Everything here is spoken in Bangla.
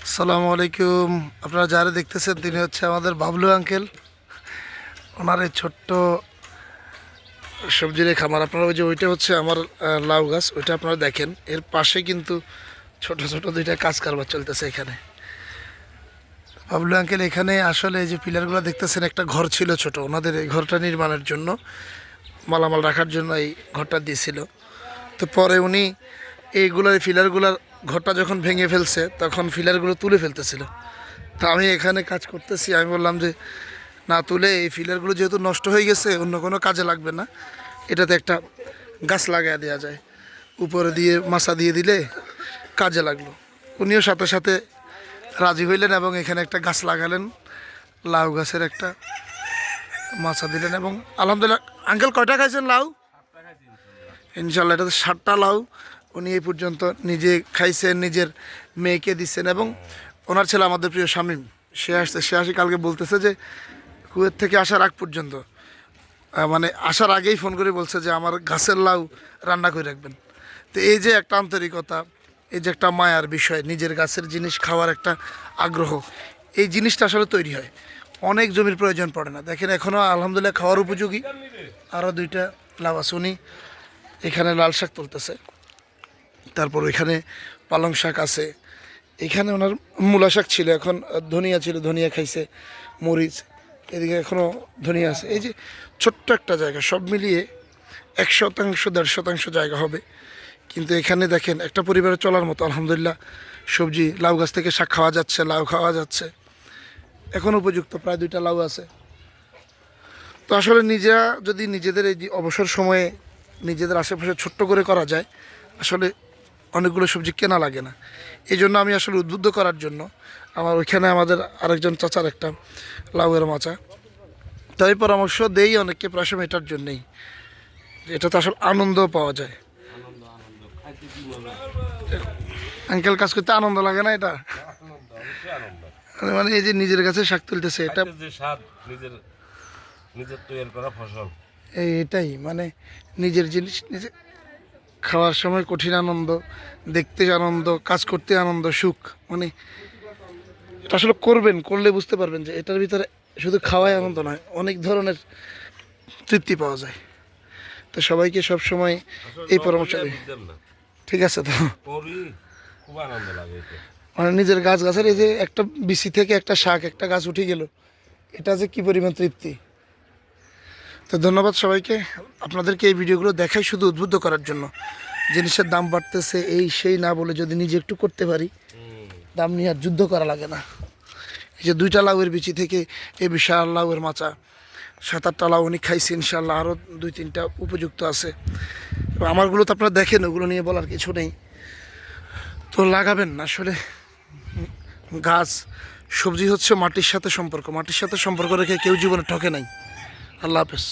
আসসালামু আলাইকুম। আপনারা যারা দেখতেছেন তিনি হচ্ছে আমাদের বাবলু আঙ্কেল। ওনার এই ছোট্ট সবজির খামার। আপনারা ওই যে ওইটা হচ্ছে আমার লাউ গাছ, ওইটা আপনারা দেখেন। এর পাশে কিন্তু ছোট ছোট দুইটা কাজ কারবার চলতেছে এখানে। বাবলু আঙ্কেল এখানে আসলে এই যে পিলারগুলো দেখতেছেন, একটা ঘর ছিল ছোট, ওনাদের এই ঘরটা নির্মাণের জন্য, মালামাল রাখার জন্য এই ঘরটা দিয়েছিল। তো পরে উনি এইগুলোর ফিলারগুলার ঘরটা যখন ভেঙে ফেলছে তখন ফিলারগুলো তুলে ফেলতেছিল। তা আমি এখানে কাজ করতেছি, আমি বললাম যে না, তুলে এই ফিলারগুলো যেহেতু নষ্ট হয়ে গেছে অন্য কোনো কাজে লাগবে না, এটাতে একটা গাছ লাগাই দেওয়া যায়, উপরে দিয়ে মাছা দিয়ে দিলে কাজে লাগলো। উনিও সাথে সাথে রাজি হইলেন এবং এখানে একটা গাছ লাগালেন, লাউ গাছের একটা মাছা দিলেন। এবং আলহামদুলিল্লাহ আঙ্কেল কয়টা খাইছেন লাউ? ইনশাল্লাহ এটাতে 7টা লাউ উনি এই পর্যন্ত নিজে খাইছেন, নিজের মেয়েকে দিচ্ছেন। এবং ওনার ছেলে আমাদের প্রিয় শামীম, সে আসে কালকে বলতেছে যে কুয়েত থেকে আসার আগ পর্যন্ত, মানে আসার আগেই ফোন করে বলছে যে আমার গাছের লাউ রান্না করে রাখবেন। তো এই যে একটা আন্তরিকতা, এই যে একটা মায়ার বিষয়, নিজের গাছের জিনিস খাওয়ার একটা আগ্রহ, এই জিনিসটা আসলে তৈরি হয়, অনেক জমির প্রয়োজন পড়ে না। দেখেন এখনও আলহামদুলিল্লাহ খাওয়ার উপযোগী আরও 2টা লাউ আছে। উনি এখানে লাল শাক তুলতেছে, তারপর এখানে পালং শাক আছে, এখানে ওনার মূলা শাক ছিল, এখন ধনিয়া ছিল, ধনিয়া খাইছে, মরিচ, এদিকে এখনও ধনিয়া আছে। এই যে ছোট্ট একটা জায়গা, সব মিলিয়ে 1% 1.5% জায়গা হবে, কিন্তু এখানে দেখেন একটা পরিবারে চলার মতো আলহামদুলিল্লাহ সবজি, লাউ গাছ থেকে শাক খাওয়া যাচ্ছে, লাউ খাওয়া যাচ্ছে, এখন উপযুক্ত প্রায় 2টা লাউ আছে। তো আসলে নিজেরা যদি নিজেদের এই যে অবসর সময়ে নিজেদের আশেপাশে ছোট্ট করে করা যায়, আসলে অনেকগুলো সবজি কেনা লাগে না। এই জন্য আমি আসলে উদ্বুদ্ধ করার জন্য আমার ওইখানে আমাদের আরেকজন চাচার একটা লাউয়ের মাচা, তাই পরামর্শ দেই অনেককে প্রায় সময় এটার জন্যেই, এটাতে আসলে আনন্দও পাওয়া যায়। আঙ্কেল কাজ করতে আনন্দ লাগে না এটা? মানে এই যে নিজের কাছে শাক তুলতেছে, এটা নিজের তৈরি করা ফসল, এটাই মানে নিজের জিনিস নিজে খাওয়ার সময় কঠিন আনন্দ, দেখতে আনন্দ, কাজ করতে আনন্দ, সুখ। মানে এটা আসলে করবেন, করলে বুঝতে পারবেন যে এটার ভিতরে শুধু খাওয়াই আনন্দ নয়, অনেক ধরনের তৃপ্তি পাওয়া যায়। তো সবাইকে সব সময় এই পরামর্শ দিই। ঠিক আছে? তো খুব আনন্দ লাগে। মানে নিজের গাছের এই যে একটা বিচি থেকে একটা শাক, একটা গাছ উঠে গেল, এটা যে কি পরিমাণ তৃপ্তি। তো ধন্যবাদ সবাইকে। আপনাদেরকে এই ভিডিওগুলো দেখাই শুধু উদ্বুদ্ধ করার জন্য। জিনিসের দাম বাড়তেছে এই সেই না বলে যদি নিজে একটু করতে পারি, দাম নিয়ে আর যুদ্ধ করা লাগে না। এই যে 2টা লাউয়ের বিচি থেকে এই বিশাল লাউয়ের মাচা, 7-8টা লাউ উনি খাইছে, ইনশাল্লাহ আরও 2-3টা উপযুক্ত আছে। আমারগুলো তো আপনারা দেখেন, ওগুলো নিয়ে বলার কিছু নেই। তো লাগাবেন আসলে গাছ, সবজি হচ্ছে মাটির সাথে সম্পর্ক, মাটির সাথে সম্পর্ক রেখে কেউ জীবনে ঠকে নাই। আল্লাহ হাফেজ।